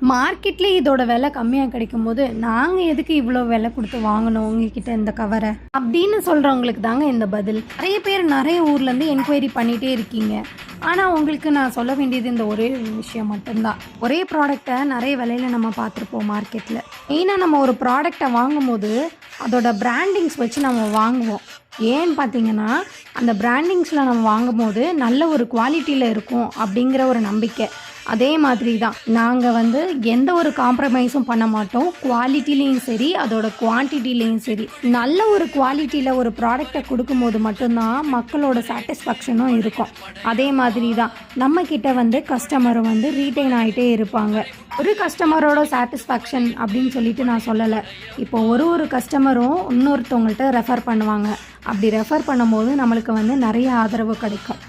மார்க்கெட்ல இதோட விலை கம்மியாக கிடைக்கும்போது நாங்கள் எதுக்கு இவ்வளோ விலை கொடுத்து வாங்கணும் உங்ககிட்ட இந்த கவரை அப்படின்னு சொல்கிறவங்களுக்கு தாங்க இந்த பதில். நிறைய பேர் நிறைய ஊர்லேருந்து என்கொயரி பண்ணிகிட்டே இருக்கீங்க. ஆனால் உங்களுக்கு நான் சொல்ல வேண்டியது இந்த ஒரே விஷயம் மட்டும்தான். ஒரே ப்ராடக்டை நிறைய விலையில் நம்ம பார்த்துருப்போம் மார்க்கெட்டில். மெயினாக நம்ம ஒரு ப்ராடக்டை வாங்கும்போது அதோட பிராண்டிங்ஸ் வச்சு நம்ம வாங்குவோம். ஏன்னு பார்த்தீங்கன்னா அந்த பிராண்டிங்ஸில் நம்ம வாங்கும்போது நல்ல ஒரு குவாலிட்டியில் இருக்கும் அப்படிங்கிற ஒரு நம்பிக்கை. அதே மாதிரி தான் நாங்கள் எந்த ஒரு காம்ப்ரமைஸும் பண்ண மாட்டோம். குவாலிட்டிலையும் சரி அதோட குவான்டிட்டிலையும் சரி நல்ல ஒரு குவாலிட்டியில் ஒரு ப்ராடக்டை கொடுக்கும்போது மட்டும்தான் மக்களோட சாட்டிஸ்ஃபேக்ஷனும் இருக்கும். அதே மாதிரி தான் நம்மக்கிட்ட கஸ்டமரும் ரீட்டைன் ஆகிட்டே இருப்பாங்க. ஒரு கஸ்டமரோட சாட்டிஸ்ஃபேக்ஷன் அப்படின்னு சொல்லிட்டு நான் சொல்லலை. இப்போ ஒரு கஸ்டமரும் இன்னொருத்தவங்கள்ட்ட ரெஃபர் பண்ணுவாங்க. அப்படி ரெஃபர் பண்ணும்போது நம்மளுக்கு நிறைய ஆதரவு கிடைக்கும்.